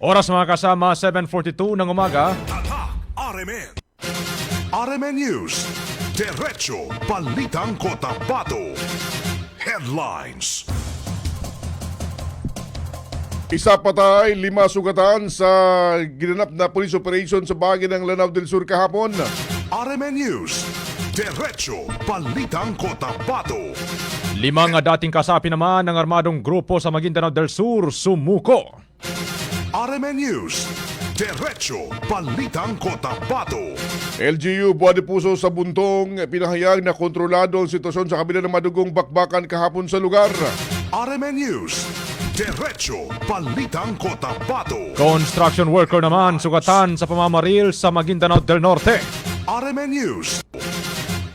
Oras mga kasama, 7:42 ng umaga. Tatak RMN. RMN News. Diretso Balitang Cotabato. Headlines. Isa patay, 5 sugatan sa ginanap na police operation sa bahagi ng Lanao del Sur kahapon. RMN News. Diretso Balitang Cotabato. 5 dating kasapi naman ng armadong grupo sa Maguindanao del Sur sumuko. RMN News. Diretso Balitang Cotabato. LGU Buwan de Puso sa Buntong, pinahayag na kontrolado ang sitwasyon sa kabila ng madugong bakbakan kahapon sa lugar. RMN News. Diretso Balitang Cotabato. Construction worker naman sugatan sa pamamaril sa Maguindanao del Norte. RMN News.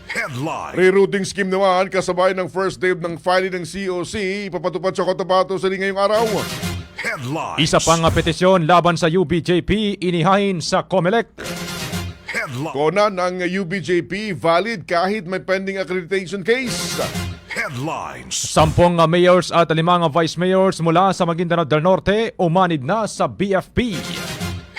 Headline. Rerouting scheme naman kasabay ng first day ng filing ng COC, ipapatupad sa Cotabato sa ngayong araw. Headlines. Isa pang petisyon laban sa UBJP inihain sa COMELEC. Headline. Konan ang UBJP valid kahit may pending accreditation case. Headlines. 10 mayors at 5 vice mayors mula sa Maguindanao del Norte umanid na sa BFP.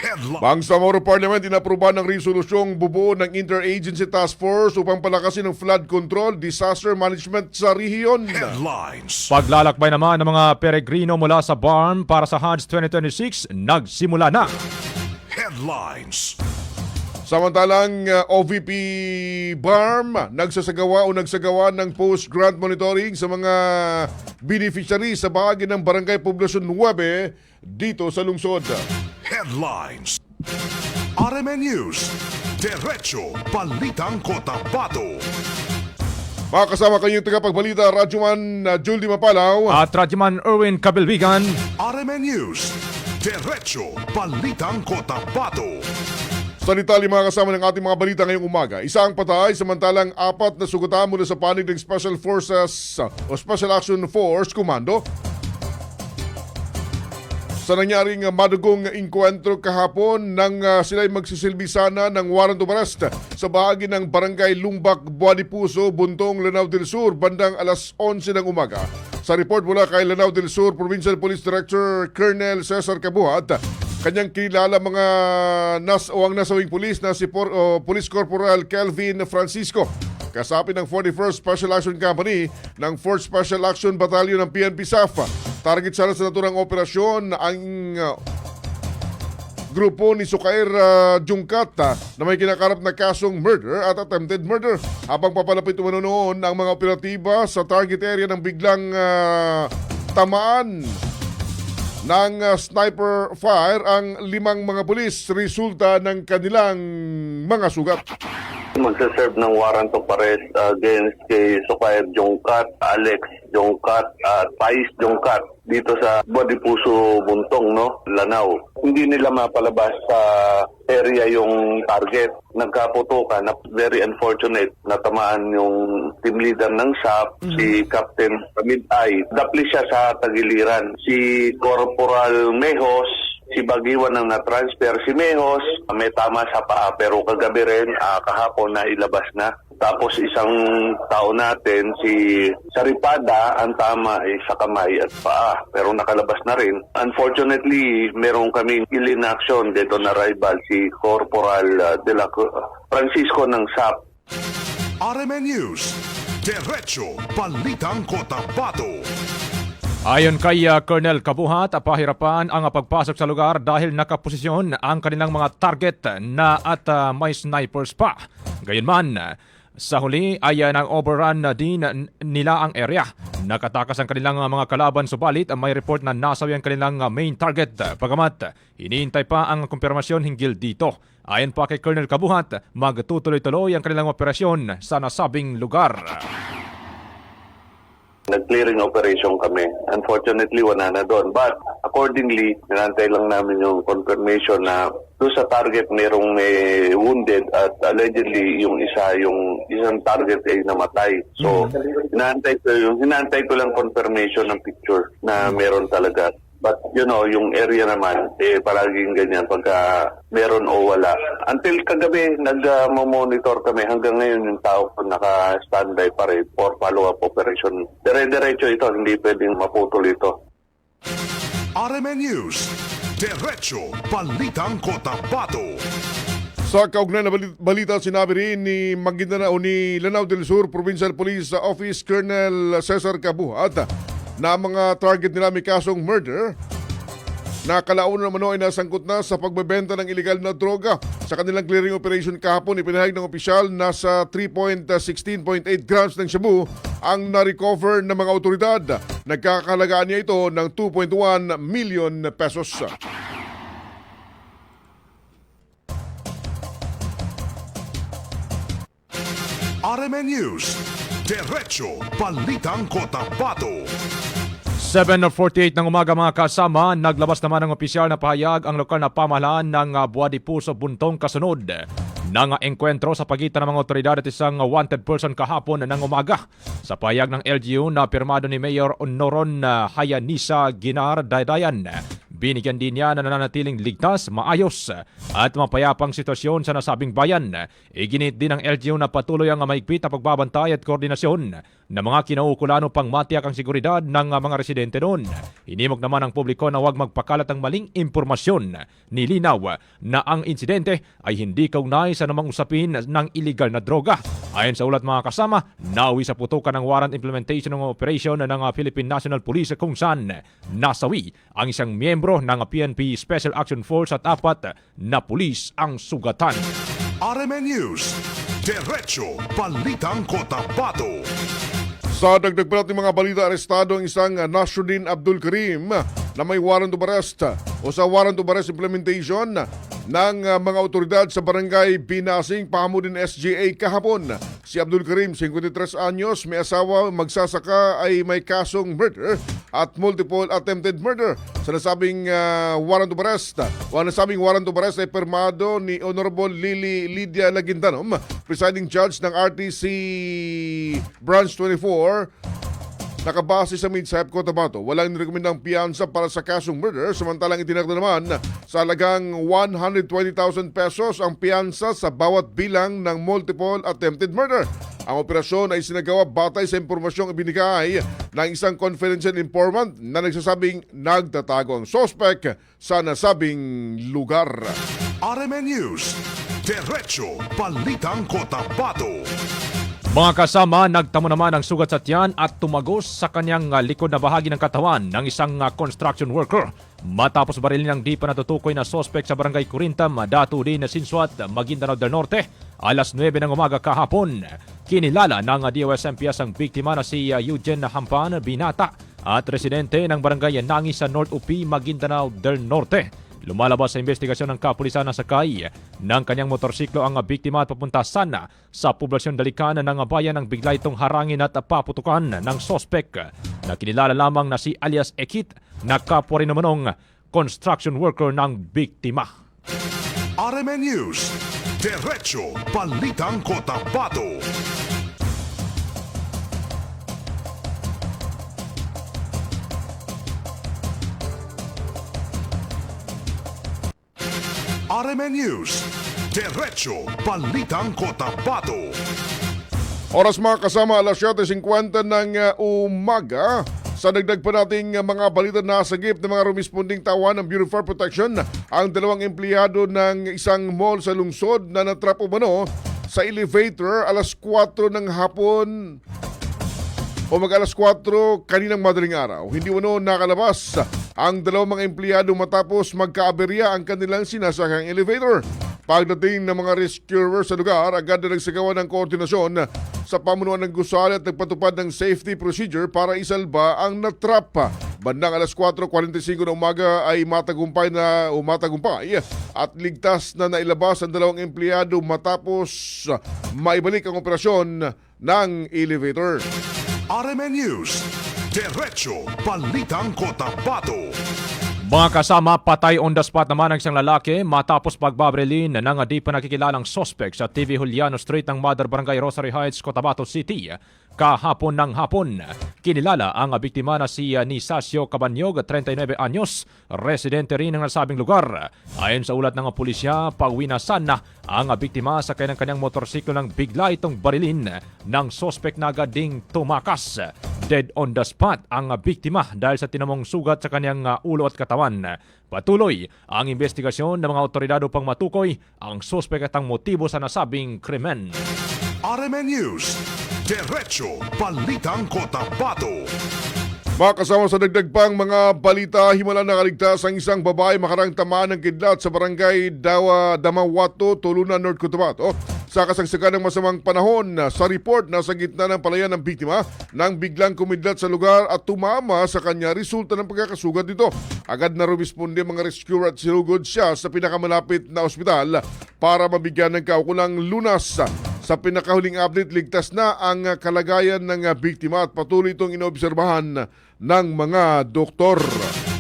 Headline. Bangsamoro Parliament inapruba ng resolusyong bubuo ng Interagency Task Force upang palakasin ang flood control, disaster management sa rehiyon. Headlines. Paglalakbay naman ng mga peregrino mula sa BARM para sa Hajj 2026 nagsimula na. Headlines. Samantalang OVP BARM nagsagawa ng post-grant monitoring sa mga beneficiaries sa bahagi ng Barangay Poblasyon 9 dito sa lungsod. Headlines. RMN News. Diretso Balitang Cotabato. Makasama kayong tagapagbalita, Radyoman Julie Mapalaw. At Radyoman Erwin Cabilbigan. RMN News. Diretso Balitang Cotabato. Salita mga kasama ng ating mga balita ngayong umaga. Isa ang patay, samantalang 4 na sugatan mula sa panig ng Special Forces o Special Action Force Commando. Sa nangyaring madugong inkwentro kahapon nang sila'y magsisilbi sana ng warrant of arrest sa bahagi ng Barangay Lumbak, Buwan de Puso, Buntong, Lanao del Sur, bandang alas 11 ng umaga. Sa report mula kay Lanao del Sur Provincial Police Director Colonel Cesar Cabuhat, kanyang kilala mga nasawing pulis na si Police Corporal Kelvin Francisco, kasapi ng 41st Special Action Company ng 4th Special Action Battalion ng PNP SAF. Target sana sa naturang operasyon ang grupo ni Sukair Jungkat na may kinakarap na kasong murder at attempted murder. Habang papalapit umano noon ang mga operatiba sa target area ng biglang tamaan ng sniper fire ang 5 mga pulis resulta ng kanilang mga sugat. Magsaserve ng warrant of arrest against kay Sukair Jungkat, Alex Jungkat at Pais Jungkat dito sa Buwan de Puso, Buntong, Lanao. Hindi nila mapalabas sa area yung target. Nagkaputukan na very unfortunate na tamaan yung team leader ng SAP, si Captain Mid-Ay. Dapli siya sa tagiliran. Si Corporal Mejos, si Bagiwan ang na-transfer. Si Mejos, may tama sa paa pero kagabi rin, kahapon na ilabas na. Tapos isang tao natin, si Saripada, ang tama ay sa kamay at paa pero nakalabas na rin. Unfortunately, meron kaming in action dito na rival, si Corporal Francisco ng SAP. RMN News. Diretso Balitang Cotabato. Ayon kay Colonel Cabuhat, pahirapan ang pagpasok sa lugar dahil nakaposisyon ang kanilang mga target na at may snipers pa. Gayunman, sa huli ay nang overrun din nila ang area. Nakatakas ang kanilang mga kalaban subalit may report na nasawi ang kanilang main target. Pagamat, hinihintay pa ang kumpirmasyon hinggil dito. Ayon pa kay Colonel Cabuhat, magtutuloy-tuloy ang kanilang operasyon sa nasabing lugar. Nag-clearing operation kami. Unfortunately, wala na doon. But accordingly, ninantay lang namin yung confirmation na doon sa target merong may wounded at allegedly yung isang target ay namatay. So, hinantay ko lang confirmation ng picture na meron talaga. But yung area naman, palaging ganyan pagka meron o wala. Until kagabi, nag-monitor kami. Hanggang ngayon yung tao naka-standby pa rin for follow-up operation. Dire-diretso ito, hindi pwedeng maputol ito. RMN News. Diretso Balitang Cotabato. Sa kaugnay na balita, sinabi rin ni Maguindanao ni Lanao del Sur Provincial Police Office Colonel Cesar Cabuhat na mga target nila may kasong murder na kalaunan naman ay nasangkot na sa pagbebenta ng ilegal na droga. Sa kanilang clearing operation kahapon, ipinahayag ng opisyal na sa 3.16.8 grams ng shabu ang na-recover ng mga otoridad. Nagkakalagaan niya ito ng 2.1 million pesos. RMN News, Diretso Balitang Cotabato. 7:48 ng umaga mga kasama, naglabas naman ng opisyal na pahayag ang lokal na pamahalaan ng Buadipuso Buntong kasunod ng engkwentro sa pagitan ng mga otoridad at isang wanted person kahapon ng umaga. Sa pahayag ng LGU na pirmado ni Mayor Honoron Hayanisa Ginar Daydayan, binigyan din niya na nananatiling ligtas, maayos at mapayapang sitwasyon sa nasabing bayan. Iginit din ng LGU na patuloy ang mahigpit na pagbabantay at koordinasyon ng mga kinaukulan upang matiyak ang seguridad ng mga residente noon. Hinimok naman ang publiko na huwag magpakalat ng maling impormasyon. Nilinaw na ang insidente ay hindi kaugnay sa namang usapin ng illegal na droga. Ayon sa ulat mga kasama, nauwi sa putukan ng warrant implementation ng operation ng Philippine National Police kung saan nasawi ang isang miyembro ng PNP Special Action Force at 4 na pulis ang sugatan. RMN News, Diretso Balitang Cotabato. Sa dagdag pa natin mga balita, arestado ang isang Nasruddin Abdul Karim na may warrant of arrest o sa warrant of arrest implementation ng mga otoridad sa barangay Binasing, Pahamudin SGA kahapon. Si Abdul Karim, 53 anyos, may asawa, magsasaka, ay may kasong murder at multiple attempted murder. Sa nasabing warrant of arrest, ay permado ni Honorable Lydia Laguindanom, presiding judge ng RTC Branch 24. Nakabase sa Midsap Cotabato, walang nirekomendang piyansa para sa kasong murder, samantalang itinakda naman sa halagang 120,000 pesos ang piyansa sa bawat bilang ng multiple attempted murder. Ang operasyon ay sinagawa batay sa impormasyong ibinigay ng isang confidential informant na nagsasabing nagtatago ang sospek sa nasabing lugar. RMN News, Diretso Balitang Cotabato. Mga kasama, nagtamo naman ang sugat sa tiyan at tumagos sa kanyang likod na bahagi ng katawan ng isang construction worker. Matapos barilin ng di pa natutukoy na sospek sa barangay Corintam, Datu din na Sinsuat, Maguindanao del Norte, alas 9 ng umaga kahapon. Kinilala ng DOSMPS ang biktima na si Eugene Hampan Binata at residente ng barangay Nangis sa North UP, Maguindanao del Norte. Lumalabas sa investigasyon ng kapulisan na sakay ng kanyang motorsiklo ang biktima at papunta sana sa poblasyon Dalikan ng bayan ng bigla itong harangin at paputukan ng sospek na kinilala lamang na si alias Ekit na kapwa rin namanong construction worker ng biktima. RMN News, Diretso Balitang Cotabato. RMN News, Diretso Balitang Cotabato. Oras mga kasama, alas 7:50 ng umaga. Sa dagdag pa nating mga balita, na sagip ng mga rumisponding tawan ng Bureau of Fire Protection ang dalawang empleyado ng isang mall sa lungsod na natrap umano sa elevator alas 4 ng hapon o mag-alas 4 kaninang madaling araw. Hindi umano nakalabas ang dalawang mga empleyado matapos magkaaberya ang kanilang sinasakang elevator. Pagdating ng mga rescuers sa lugar, agad na nagsagawa ng koordinasyon sa pamunuan ng gusali at nagpatupad ng safety procedure para isalba ang natrap. Bandang alas 4:45 ng umaga ay matagumpay at ligtas na nailabas ang dalawang empleyado matapos maibalik ang operasyon ng elevator. RMN News, Diretso Balitang Cotabato. Mga kasama, patay on the spot naman ang isang lalaki matapos pagbabrilin ng di pa nakikilalang sospek sa TV Juliano Street ng Mother Barangay Rosary Heights, Cotabato City. Kahapon ng hapon, kinilala ang biktima na si Nisasio Cabanyog, 39 anyos, residente rin ng nasabing lugar. Ayon sa ulat ng pulisya, pauwi na sana ang biktima sa kanyang motorsiklo nang bigla itong barilin ng sospek na agad ding tumakas. dead on the spot ang biktima dahil sa tinamong sugat sa kanyang ulo at katawan. Patuloy ang investigasyon ng mga otoridad upang matukoy ang suspek at ang motibo sa nasabing krimen. RMN News, Diretso Balitang Cotabato. Makasama sa dagdag pang mga balita, himala na kaligtas ang isang babae makarang tamaan ng kidlat sa barangay Damawato, Tulunan, North Cotabato. Sa kasagsagan ng masamang panahon, sa report na sa gitna ng palayan ng biktima nang biglang kumidlat sa lugar at tumama sa kanya resulta ng pagkakasugat nito. Agad na rumisponde mga rescuer at sinugod siya sa pinakamalapit na ospital para mabigyan ng kaukulang lunas. Sa pinakahuling update, ligtas na ang kalagayan ng biktima at patuloy itong inoobserbahan ng mga doktor.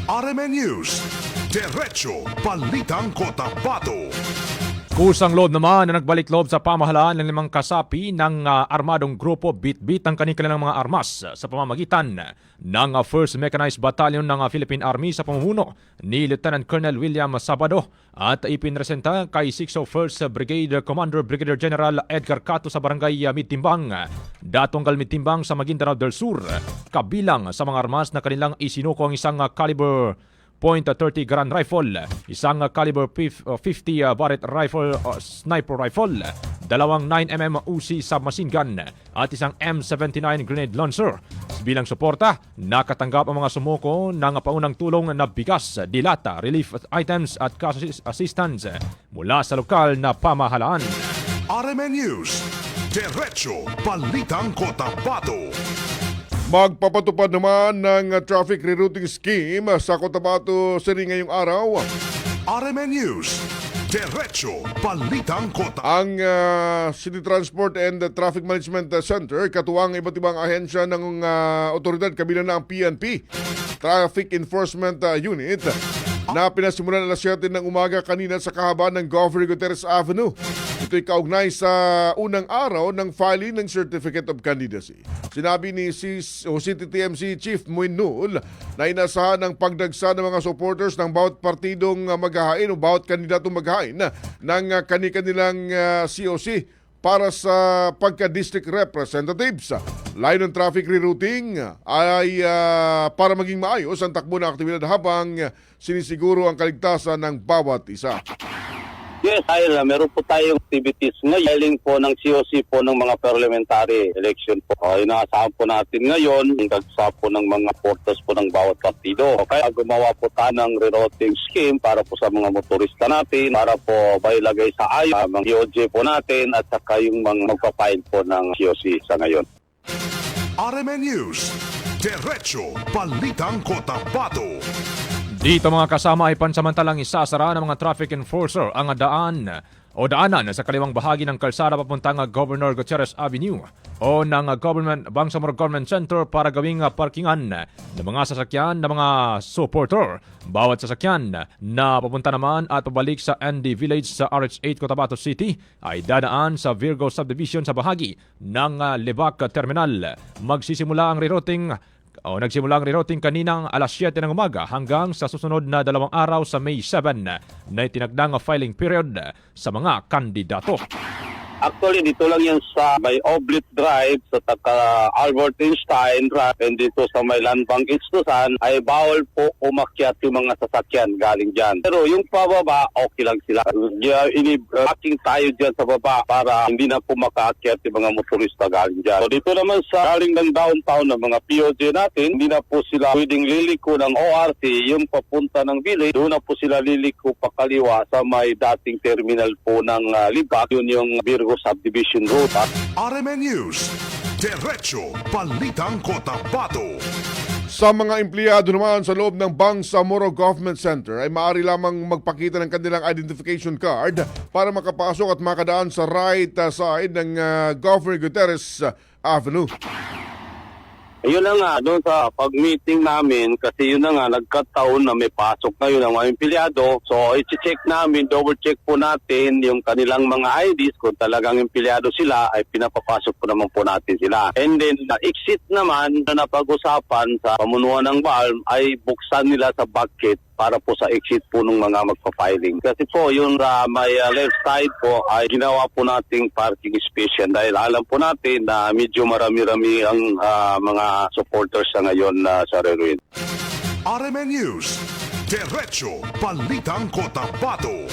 RMN News, Diretso Balitang Cotabato. Kusang loob naman na nagbalik loob sa pamahalaan ng 5 kasapi ng armadong grupo bit-bit ang kanilang mga armas sa pamamagitan ng 1st Mechanized Battalion ng Philippine Army sa pamumuno ni Lieutenant Colonel William Sabado at ipinresenta kay 601st Brigade Commander Brigadier General Edgar Cato sa Barangay Mitimbang, Datonggal Mitimbang sa Maguindanao del Sur. Kabilang sa mga armas na kanilang isinuko ang isang caliber .30 Grand Rifle, isang caliber 50 Barrett Rifle Sniper Rifle, dalawang 9mm Uzi submachine gun at isang M79 Grenade Launcher. Bilang suporta, nakatanggap ang mga sumuko ng paunang tulong na bigas, dilata, relief items at cash assistance mula sa lokal na pamahalaan. RMN News, Diretso Balitang Cotabato. Magpapatupad naman ng traffic rerouting scheme sa Cotabato City ngayong araw. RMN News, Diretso Balitang Cotabato. Ang City Transport and Traffic Management Center, katuwang iba't ibang ahensya ng otoridad, kabilang na ang PNP, Traffic Enforcement Unit, na pinasimulan alas 7 ng umaga kanina sa kahabaan ng Governor Guterres Avenue. Ito'y kaugnay sa unang araw ng filing ng Certificate of Candidacy. Sinabi ni City TMC Chief Muinul na inasahan ng pagdagsa ng mga supporters ng bawat partidong maghahain o bawat kandidatong maghahain ng kanilang COC para sa pagka-district representatives. Line ng traffic rerouting ay para maging maayos ang takbo ng aktibidad habang sinisiguro ang kaligtasan ng bawat isa. Yes, dahil meron po tayong activities ngayon. Filing po ng COC po ng mga parliamentary election po. Inaasahan po natin ngayon ang dagsa po ng mga porters po ng bawat partido. Kaya gumawa po tayo ng rerouting scheme para po sa mga motorista natin, para po mailagay sa ayos ang DOJ po natin at saka yung mga magpapile po ng COC sa ngayon. RMN News, Diretso Balitang Cotabato. Dito mga kasama ay pansamantalang isasara ng mga traffic enforcer ang daanan sa kaliwang bahagi ng kalsada papuntang Governor Gutierrez Avenue o ng Bangsamoro Government Center para gawing parkingan ng mga sasakyan ng mga supporter. Bawat sasakyan na papunta naman at pabalik sa ND Village sa RH8 Cotabato City ay dadaan sa Virgo Subdivision sa bahagi ng Lebac Terminal. Nagsimula ang rerouting kaninang alas 7 ng umaga hanggang sa susunod na 2 araw sa May 7 na itinagdang filing period sa mga kandidato. Actually, dito lang yan sa may Oblit Drive sa Albert Einstein Drive and dito sa may Land Bank Istusan ay bawal po umakyat yung mga sasakyan galing dyan. Pero yung pababa, okay lang sila. Parking tayo dyan sa baba para hindi na po makaakyat yung mga motorista galing dyan. So dito naman sa galing ng downtown ng mga POJ natin, hindi na po sila pwedeng liliko ng ORT, yung papunta ng village, doon na po sila liliko pakaliwa sa may dating terminal po ng Libac, yun yung Virgo Subdivision Road. RMN News, Diretso Balitang Cotabato. Sa mga empleyado naman sa loob ng Bangsamoro Government Center ay maaari lamang magpakita ng kanilang identification card para makapasok at makadaan sa right side ng Governor Guterres Avenue. Ayun na nga, doon sa pag-meeting namin, kasi yun na nga, nagkataon na may pasok ngayon ang mga empleyado. So, i-check namin, double-check po natin yung kanilang mga IDs. Kung talagang empleyado sila, ay pinapapasok po naman po natin sila. And then, exit naman na napag-usapan sa pamunuan ng BALM ay buksan nila sa bucket para po sa exit po ng mga magpa-filing. Kasi po yung may left side po ay ginawa po nating parking space yan dahil alam po natin na medyo marami-rami ang mga supporters sa ngayon na sa Reruin. RMN News, Diretso Balitang Cotabato.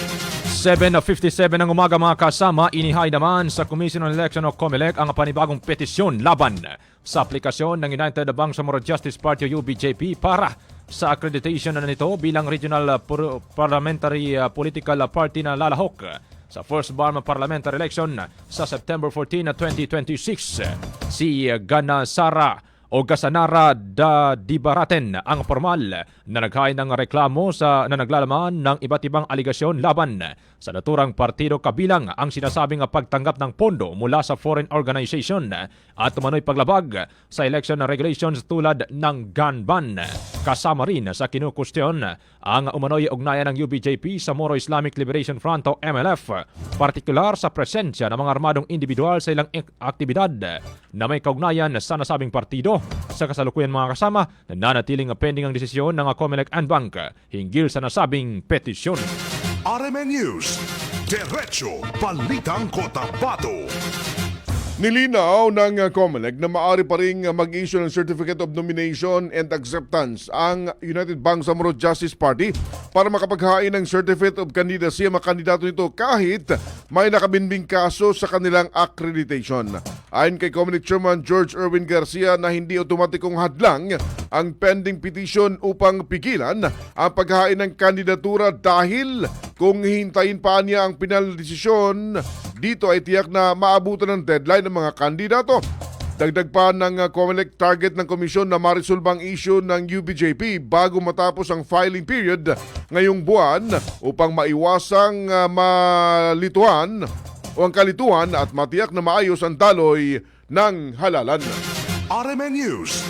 7:57 ng umaga mga kasama, inihay naman sa Commission on Election o COMELEC ang panibagong petisyon laban sa aplikasyon ng United Bangsamoro Justice Party o UBJP para sa accreditation na nito bilang Regional Parliamentary Political Party na lalahok sa First Burma Parliamentary Election sa September 14, 2026. Si Ganasara o Gasanara Dibaraten ang formal na naghain ng reklamo na naglalaman ng iba't ibang aligasyon laban sa naturang partido kabilang ang sinasabing pagtanggap ng pondo mula sa foreign organization at umano'y paglabag sa election regulations tulad ng gun ban. Kasama rin sa kinukustyon ang umano'y ugnayan ng UBJP sa Moro Islamic Liberation Front o MLF, partikular sa presensya ng mga armadong individual sa ilang aktibidad na may kaugnayan sa nasabing partido. Sa kasalukuyan mga kasama, nananatiling pending ang desisyon ng COMELEC and Bank hinggil sa nasabing petisyon. RMN News, Diretso Balitang Cotabato. Nilinaw ng COMELEC na maaari pa rin mag-issue ng Certificate of Nomination and Acceptance ang United Bangsamoro Justice Party para makapaghain ng Certificate of Candidacy ang mga kandidato nito kahit may nakabinbing kaso sa kanilang accreditation. Ayon kay COMELEC Chairman George Erwin Garcia na hindi otomatikong hadlang ang pending petition upang pigilan ang paghain ng kandidatura dahil kung hihintayin pa niya ang pinal desisyon, dito ay tiyak na maabutan ng deadline ng mga kandidato. Dagdag pa ng COMELEC, target ng komisyon na marisolbang issue ng UBJP bago matapos ang filing period ngayong buwan upang maiwasang malituan o ang kalituhan at matiyak na maayos ang daloy ng halalan. RMN News.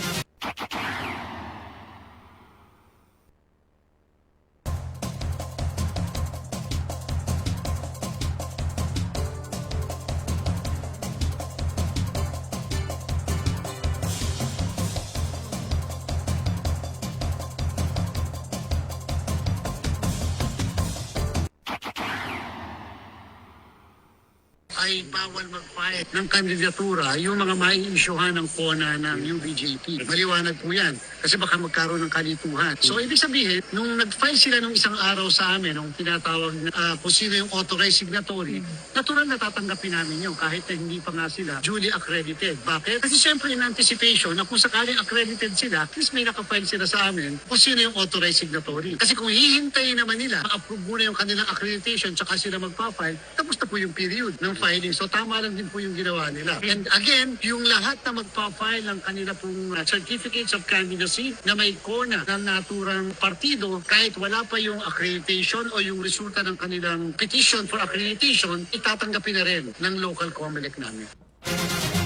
ay bawal mag-file ng kandidatura yung mga mai-issuehan ng PONA ng UBJP. Maliwanag po yan kasi baka magkaroon ng kalituhan. So ibig sabihin, nung nag-file sila nung isang araw sa amin, nung tinatawag na kung sino yung authorized signatory, natural na tatanggapin namin yun kahit na hindi pa nga sila duly accredited. Bakit? Kasi syempre in anticipation na kung sakaling accredited sila, at least may nakafile sila sa amin kung sino yung authorized signatory. Kasi kung hihintayin naman nila, ma-approve muna yung kanilang accreditation tsaka sila magpa-file, tapos na po yung period ng filing. So tama lang din po yung ginawa nila. And again, yung lahat na magpa-file ng kanila pong certificates of candidacy na may kona ng naturang partido, kahit wala pa yung accreditation o yung resulta ng kanilang petition for accreditation, itatanggapin na rin ng local COMELEC namin.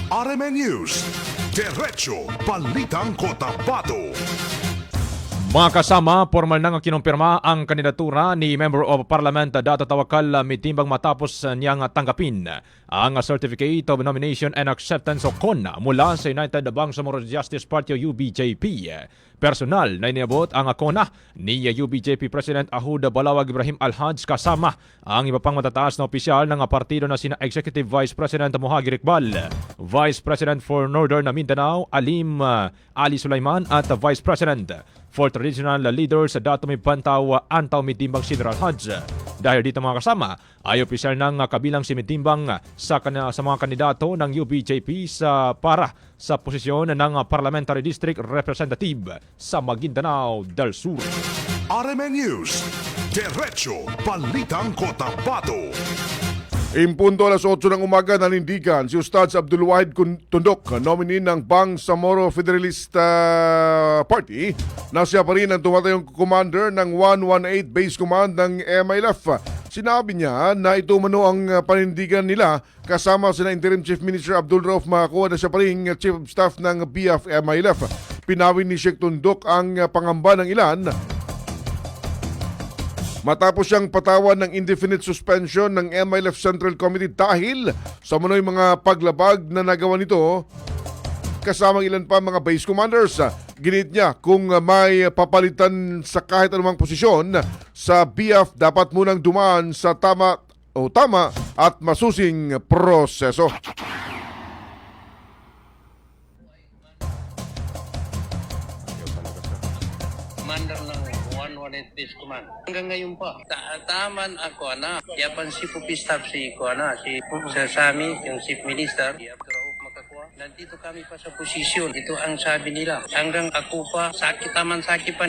RMN News, Diretso Balitang Cotabato. Mga kasama, formal nang kinumpirma ang kandidatura ni Member of Parliament Dato Tawakal Mitimbang matapos niyang tanggapin ang Certificate of Nomination and Acceptance o CONA mula sa United Bangsamoro Justice Party o UBJP. Personal na iniabot ang CONA ni UBJP President Ahud Balawag Ibrahim Al-Haj kasama ang iba pang matataas na opisyal ng partido na sina Executive Vice President Mohagir Iqbal, Vice President for Northern Mindanao Alim Ali Sulaiman at Vice President for Traditional Leaders Dato Mipantaw Antaw Mitimbang Sidral Haj. Dahil dito mga kasama ay opisyal ng kabilang si Mitimbang sa mga kandidato ng UBJP para sa posisyon ng Parliamentary District Representative sa Maguindanao del Sur. RMN News, Diretso Balitang Cotabato. Impunto alas 8 ng umaga nanindigan si Ustads Abdul Wahid Tundok, nominee ng Bangsamoro Federalist Party, na siya pa rin ang tumatayong commander ng 118 Base Command ng MILF. Sinabi niya na ito mano ang panindigan nila kasama sina Interim Chief Minister Abdul Rauf Makakuha na siya pa rin Chief of Staff ng BF MILF. Pinawin ni Sheikh Tundok ang pangamba ng ilan matapos siyang patawan ng indefinite suspension ng MILF Central Committee dahil sa manoy mga paglabag na nagawa nito kasamang ilan pa mga base commanders. Ginit niya kung may papalitan sa kahit anumang posisyon sa BIAF, dapat munang dumaan sa tama at masusing proseso. Commander ng 118 Base Command. Hanggang ngayon pa, taman ako yapan si Pupi Staff si Sir Sammy, yung Chief Minister, si Abdurrauf Makakwa. Nandito kami pa sa posisyon. Ito ang sabi nila. Hanggang ako pa, sakipan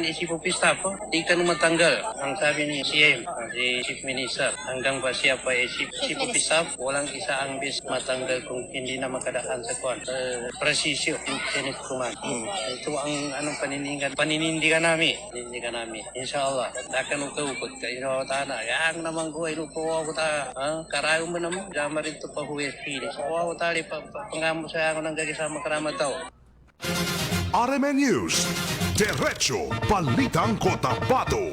si Pupi Staff, di ka naman matanggal. Ang sabi ni CM, si Chief Minister, hanggang pa siya pa si Pupi Staff, walang isa ang base matanggal kung hindi na makadaan sa presisyo in Senate Command. Ito ang anong paninindigan namin. Inshallah. Dakan ukot kayo tana. Yang naman ko ay lupo ako ta. Karayo mo naman. Jama rin to pa huwes pili. So ako tali pangamo sa ako ng gagisama karamat tao. RMN News, Diretso Balitang Cotabato.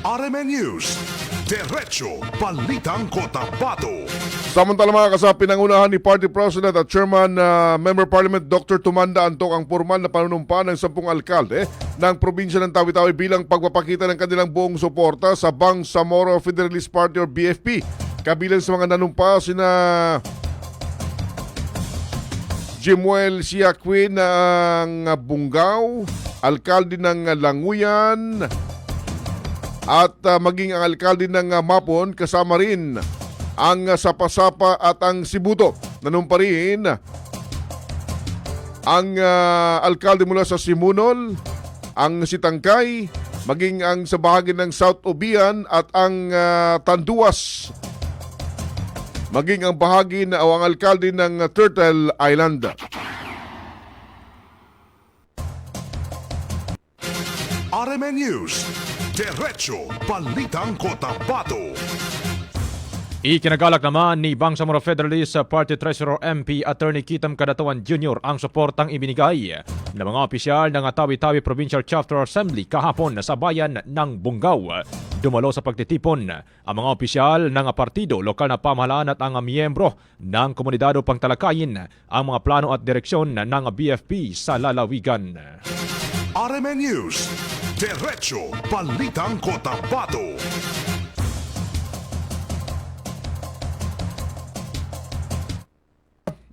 RMN News, Diretso Balitang Cotabato. Samantala mga kasapi, pinangunahan ni Party President at Chairman Member Parliament Dr. Tumanda Antok ang formal na panunumpa ng 10 alkalde ng probinsya ng Tawi-Tawi bilang pagpapakita ng kanilang buong suporta sa Bangsamoro Federalist Party or BFP. Kabilang sa mga nanumpa sina Jimuel Siaquin ng Bungaw, alkalde ng Languyan, at maging ang alkalde ng Mapon, kasama rin ang Sapasapa at ang Sibuto. Nanumpa rin ang alkalde mula sa Simunol, ang Sitangkay, maging ang sa bahagi ng South Obian at ang Tanduas, maging ang bahagi na o ang alkalde ng Turtle Island. RMN News, Diretso Balitang Cotabato. Ikinagalak naman ni Bangsamoro Federalist Party Treasurer MP Attorney Kitam Kadatuan Jr. ang suportang ibinigay ng mga opisyal ng Tawi-Tawi Provincial Chapter Assembly kahapon sa bayan ng Bungaw. Dumalo sa pagtitipon ang mga opisyal ng partido, lokal na pamahalaan at ang miyembro ng komunidad upang talakayin ang mga plano at direksyon ng BFP sa lalawigan. RMN News, Diretso Balitang Cotabato.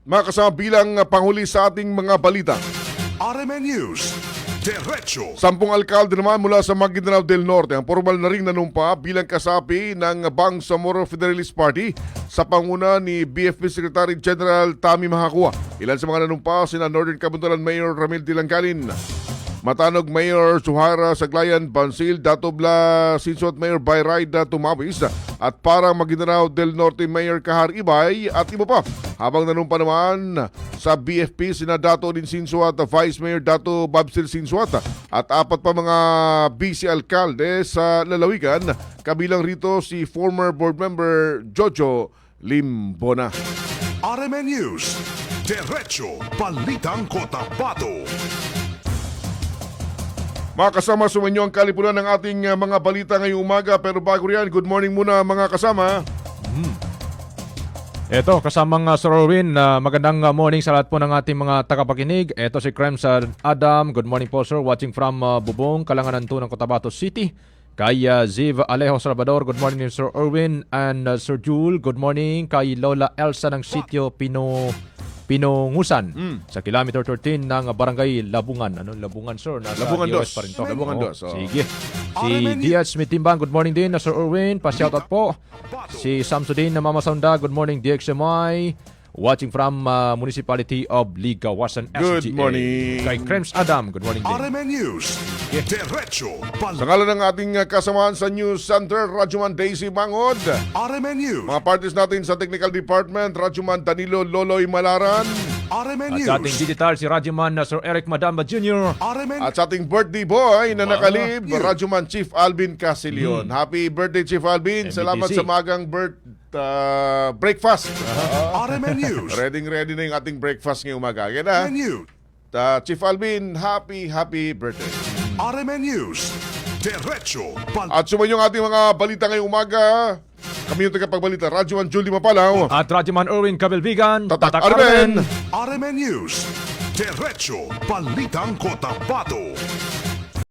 Mga kasama, bilang panghuli sa ating mga balita, RMN News, Diretso 10 alkalde naman mula sa Maguindanao del Norte ang formal na ring nanumpa bilang kasapi ng Bangsamoro Federalist Party sa panguna ni BFP Secretary General Tammy Mahakua. Ilan sa mga nanumpa sina Northern Kabundulan Mayor Ramil Dilangkalin, Matanog Mayor Suhara Saglayan Bansil, Datobla Sinso at Mayor Bayraida Tumawis at parang Maguindanao del Norte Mayor Kahar Ibay at iba pa. Habang nanumpa naman sa BFP sina Dato din Sinsuat, Vice Mayor Dato Babsil Sinsuat at 4 pa mga vice alkalde sa lalawigan, kabilang rito si former board member Jojo Limbona. RMN News, Diretso Balitang Cotabato. Mga kasama, sumanyo ang kalipunan ng ating mga balita ngayong umaga. Pero bago riyan, good morning muna mga kasama. Ito, kasamang Sir Erwin, magandang morning sa lahat po ng ating mga tagapakinig. Ito si Krems Adam, good morning po sir, watching from Bubong, Kalanganan 2 ng Cotabato City. Kay Ziv Alejo Salvador, good morning Sir Erwin and Sir Jule, good morning. Kay Lola Elsa ng sitio Pinungusan sa kilometer 13 ng Barangay Labungan. Ano Labungan sir? Nasa Labungan DOS Dos. pa rin to. Labungan Oo, Dos, oh. Sige. Si Diaz Mitimbang, good morning din Sir Erwin. Pa-shoutout po. Si Samsudin na Mama Sonda, good morning DXMI. Watching from Municipality of Ligawasan, SGA. Good morning. Kay Krems Adam, good morning din. RMN News, Diretso Sa ngalan ng ating kasamahan sa News Center, Radyoman Daisy Mangod. RMN News, Mga parties natin sa Technical Department, Radyoman Danilo Loloy Malaran. RMN At sa ating News, digital, si Radyoman Sir Eric Madamba Jr. RMN At sa ating birthday boy na nakalib, Radyoman Chief Alvin Casilion. Happy birthday Chief Alvin. MBTC. Salamat sa magang breakfast. RMN News, Ready na yung ating breakfast ngayong umaga. Kaya na, RMN News, Chief Alvin, happy birthday. RMN News, Diretso At sumayon ang ating mga balita ngayong umaga. Kami yung tagapagbalita, Radyo Man Julie Mapalaw. At Radyoman Erwin Cabilbigan. Tatak Armen. RMN News. Diretso Balitang Cotabato.